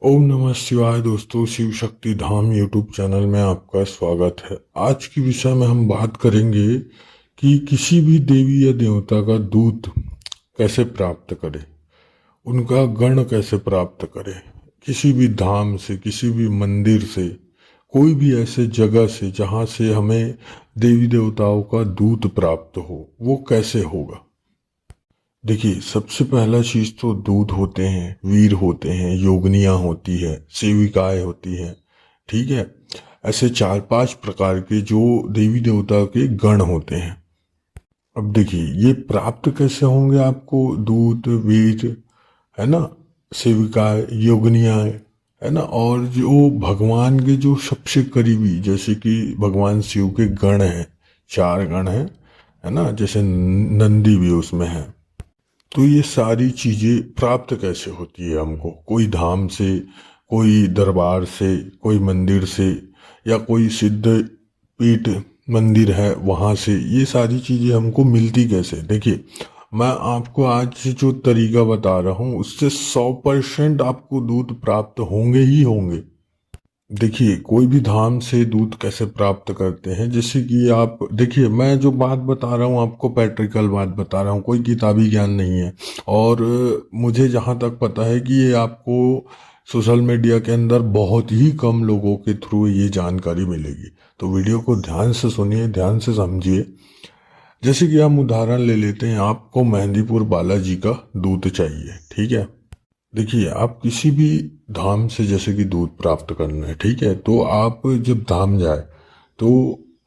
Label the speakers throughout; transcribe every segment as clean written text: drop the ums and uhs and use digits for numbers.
Speaker 1: ओम नमः शिवाय। दोस्तों, शिव शक्ति धाम यूट्यूब चैनल में आपका स्वागत है। आज की विषय में हम बात करेंगे कि किसी भी देवी या देवता का दूत कैसे प्राप्त करें, उनका गण कैसे प्राप्त करें। किसी भी धाम से, किसी भी मंदिर से, कोई भी ऐसे जगह से जहाँ से हमें देवी देवताओं का दूत प्राप्त हो, वो कैसे होगा। देखिए, सबसे पहला चीज तो दूत होते हैं, वीर होते हैं, योगनियां होती है, सेविकाएं होती हैं। ठीक है। ऐसे 4-5 प्रकार के जो देवी देवता के गण होते हैं। अब देखिए, ये प्राप्त कैसे होंगे आपको, दूत, वीर, है ना, सेविकाएं, योगनियां, है ना। और जो भगवान के जो सबसे करीबी, जैसे कि भगवान शिव के गण हैं, 4 गण हैं, है ना, जैसे नंदी भी उसमें है। तो ये सारी चीज़ें प्राप्त कैसे होती है हमको, कोई धाम से, कोई दरबार से, कोई मंदिर से, या कोई सिद्ध पीठ मंदिर है वहाँ से, ये सारी चीज़ें हमको मिलती कैसे। देखिए, मैं आपको आज जो तरीका बता रहा हूँ उससे 100% आपको दूध प्राप्त होंगे ही होंगे। देखिए, कोई भी धाम से दूध कैसे प्राप्त करते हैं, जैसे कि आप देखिए, मैं जो बात बता रहा हूँ आपको प्रैक्टिकल बात बता रहा हूँ, कोई किताबी ज्ञान नहीं है। और मुझे जहाँ तक पता है कि ये आपको सोशल मीडिया के अंदर बहुत ही कम लोगों के थ्रू ये जानकारी मिलेगी। तो वीडियो को ध्यान से सुनिए, ध्यान से समझिए। जैसे कि हम उदाहरण ले लेते हैं, आपको मेहंदीपुर बालाजी का दूध चाहिए। ठीक है। देखिए, आप किसी भी धाम से जैसे कि दूध प्राप्त करना है, ठीक है, तो आप जब धाम जाए तो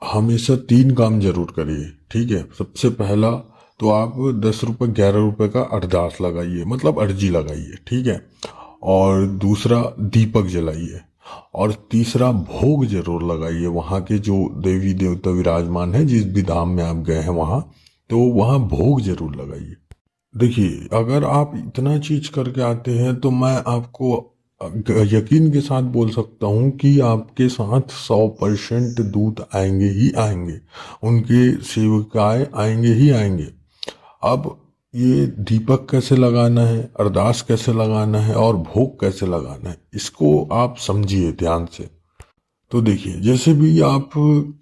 Speaker 1: हमेशा 3 काम जरूर करिए। ठीक है। सबसे पहला तो आप 10 रुपये 11 रुपये का अरदास लगाइए, मतलब अर्जी लगाइए। ठीक है। और दूसरा, दीपक जलाइए। और तीसरा, भोग जरूर लगाइए वहाँ के जो देवी देवता विराजमान है, जिस भी धाम में आप गए हैं वहाँ, तो वहाँ भोग जरूर लगाइए। देखिए, अगर आप इतना चीज करके आते हैं तो मैं आपको यकीन के साथ बोल सकता हूँ कि आपके साथ 100% दूत आएंगे ही आएंगे, उनके सेवकाएं आएंगे ही आएंगे। अब ये दीपक कैसे लगाना है, अरदास कैसे लगाना है और भोग कैसे लगाना है, इसको आप समझिए ध्यान से। तो देखिए, जैसे भी आप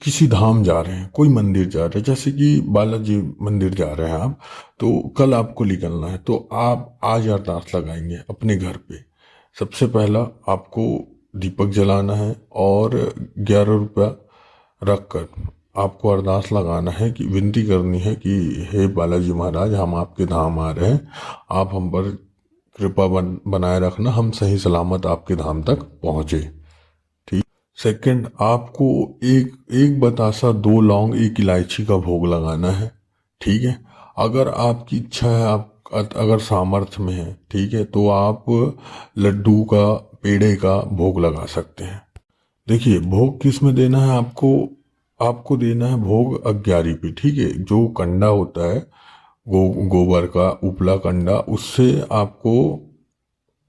Speaker 1: किसी धाम जा रहे हैं, कोई मंदिर जा रहे हैं, जैसे कि बालाजी मंदिर जा रहे हैं आप, तो कल आपको निकलना है, तो आप आज अरदास लगाएंगे अपने घर पे। सबसे पहला आपको दीपक जलाना है और 11 रुपया रख कर आपको अरदास लगाना है, कि विनती करनी है कि हे बालाजी महाराज, हम आपके धाम आ रहे हैं, आप हम पर कृपा बनाए रखना, हम सही सलामत आपके धाम तक पहुँचे। सेकंड, आपको एक एक बतासा, 2 लौंग, 1 इलायची का भोग लगाना है। ठीक है। अगर आपकी इच्छा है, आप अगर सामर्थ्य में है, ठीक है, तो आप लड्डू का, पेड़े का भोग लगा सकते हैं। देखिए, भोग किस में देना है आपको, आपको देना है भोग अग्यारी पे। ठीक है। जो कंडा होता है, गोबर का उपला कंडा, उससे आपको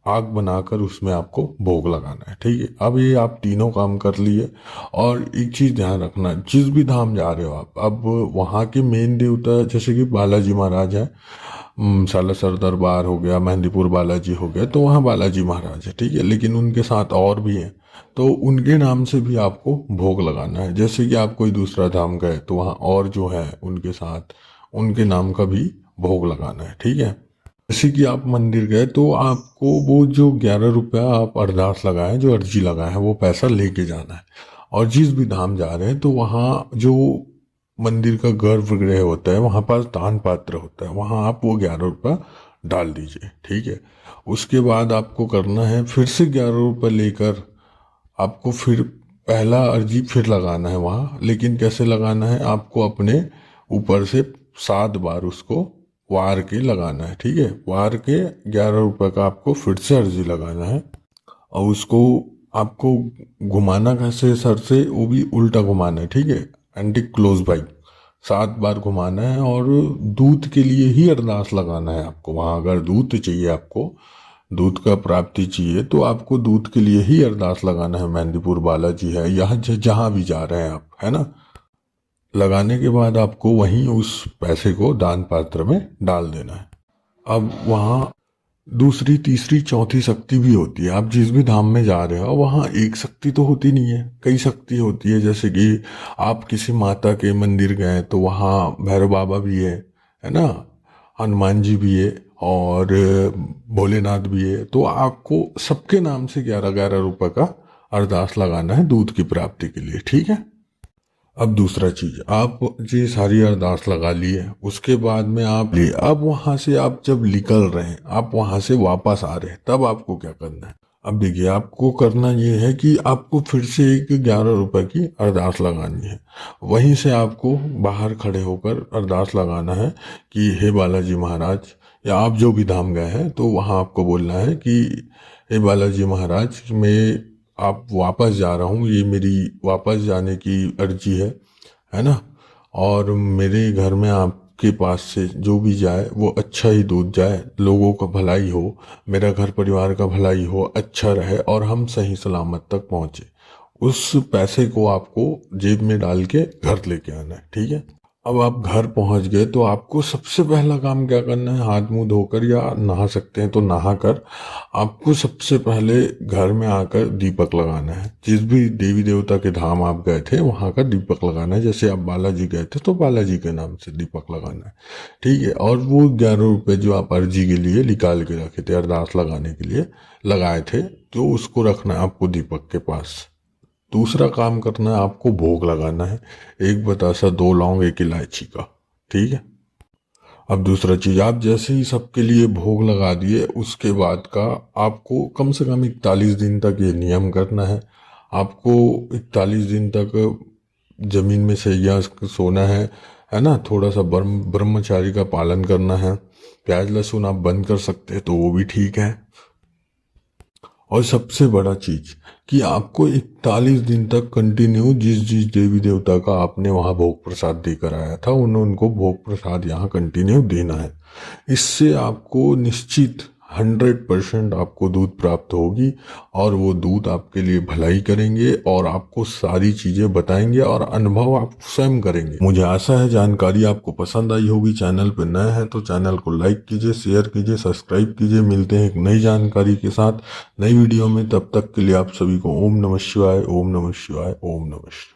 Speaker 1: आग बनाकर उसमें आपको भोग लगाना है। ठीक है। अब ये आप तीनों काम कर लिए। और एक चीज ध्यान रखना, जिस भी धाम जा रहे हो आप, अब वहाँ के मेन देवता जैसे कि बालाजी महाराज है, सालासर दरबार हो गया, मेहंदीपुर बालाजी हो गया, तो वहाँ बालाजी महाराज है। ठीक है। लेकिन उनके साथ और भी हैं, तो उनके नाम से भी आपको भोग लगाना है। जैसे कि आप कोई दूसरा धाम गए तो वहाँ और जो है उनके साथ, उनके नाम का भी भोग लगाना है। ठीक है। जैसे कि आप मंदिर गए तो आपको वो जो 11 रुपया आप अरदास लगाए, जो अर्जी लगाए है, वो पैसा लेके जाना है। और जिस भी धाम जा रहे हैं तो वहाँ जो मंदिर का गर्भगृह होता है, वहाँ पास दान पात्र होता है, वहाँ आप वो 11 रुपया डाल दीजिए। ठीक है। उसके बाद आपको करना है, फिर से 11 रुपये लेकर आपको फिर पहला अर्जी फिर लगाना है वहाँ। लेकिन कैसे लगाना है, आपको अपने ऊपर से 7 बार उसको वार के लगाना है। ठीक है। वार के 11 रुपये का आपको फिर से अर्जी लगाना है। और उसको आपको घुमाना कैसे है, सर से, वो भी उल्टा घुमाना है। ठीक है। एंटी क्लोज बाई 7 बार घुमाना है। और दूध के लिए ही अरदास लगाना है आपको वहाँ। अगर दूध चाहिए, आपको दूध का प्राप्ति चाहिए, तो आपको दूध के लिए ही अरदास लगाना है। मेहंदीपुर बालाजी है, यहाँ जहाँ भी जा रहे हैं आप, है ना। लगाने के बाद आपको वहीं उस पैसे को दान पात्र में डाल देना है। अब वहाँ दूसरी, तीसरी, चौथी शक्ति भी होती है। आप जिस भी धाम में जा रहे हो वहाँ एक शक्ति तो होती नहीं है, कई शक्ति होती है। जैसे कि आप किसी माता के मंदिर गए तो वहाँ भैरव बाबा भी है ना, हनुमान जी भी है और भोलेनाथ भी है। तो आपको सबके नाम से 11-11 रुपए का अरदास लगाना है दूध की प्राप्ति के लिए, ठीक है। अब दूसरा चीज, आप ये सारी अरदास लगा लिए, उसके बाद में अब वहां से आप जब निकल रहे हैं, आप वहां से वापस आ रहे हैं, तब आपको क्या करना है। अब देखिए, आपको करना ये है कि आपको फिर से एक 11 रुपए की अरदास लगानी है। वहीं से आपको बाहर खड़े होकर अरदास लगाना है कि हे बालाजी महाराज, या आप जो भी धाम गए हैं तो वहाँ आपको बोलना है कि हे बालाजी महाराज, मैं आप वापस जा रहा हूँ, ये मेरी वापस जाने की अर्जी है ना। और मेरे घर में आपके पास से जो भी जाए वो अच्छा ही दूध जाए, लोगों का भलाई हो, मेरा घर परिवार का भलाई हो, अच्छा रहे और हम सही सलामत तक पहुँचे। उस पैसे को आपको जेब में डाल के घर लेके आना है, ठीक है। अब आप घर पहुंच गए तो आपको सबसे पहला काम क्या करना है, हाथ मुंह धोकर, या नहा सकते हैं तो नहा कर, आपको सबसे पहले घर में आकर दीपक लगाना है। जिस भी देवी देवता के धाम आप गए थे वहां का दीपक लगाना है। जैसे आप बालाजी गए थे तो बालाजी के नाम से दीपक लगाना है, ठीक है। और वो 11 रुपए जो आप अर्जी के लिए निकाल के रखे थे, अरदास लगाने के लिए लगाए थे, तो उसको रखना है आपको दीपक के पास। दूसरा काम करना है, आपको भोग लगाना है, एक बतासा, 2 लौंग, 1 इलायची का, ठीक है। अब दूसरा चीज, आप जैसे ही सबके लिए भोग लगा दिए, उसके बाद का आपको कम से कम 41 दिन तक ये नियम करना है। आपको 41 दिन तक जमीन में सैया सोना है ना। थोड़ा सा ब्रह्मचारी का पालन करना है। प्याज लहसुन आप बंद कर सकते हैं तो वो भी ठीक है। और सबसे बड़ा चीज कि आपको 41 दिन तक कंटिन्यू जिस जिस देवी देवता का आपने वहां भोग प्रसाद देकर आया था उनको भोग प्रसाद यहाँ कंटिन्यू देना है। इससे आपको निश्चित 100% आपको दूध प्राप्त होगी और वो दूध आपके लिए भलाई करेंगे और आपको सारी चीजें बताएंगे और अनुभव आप स्वयं करेंगे। मुझे आशा है जानकारी आपको पसंद आई होगी। चैनल पर नए हैं तो चैनल को लाइक कीजिए, शेयर कीजिए, सब्सक्राइब कीजिए। मिलते हैं एक नई जानकारी के साथ नई वीडियो में। तब तक के लिए आप सभी को ओम नमः शिवाय, ओम नमः शिवाय, ओम नमः शिवाय।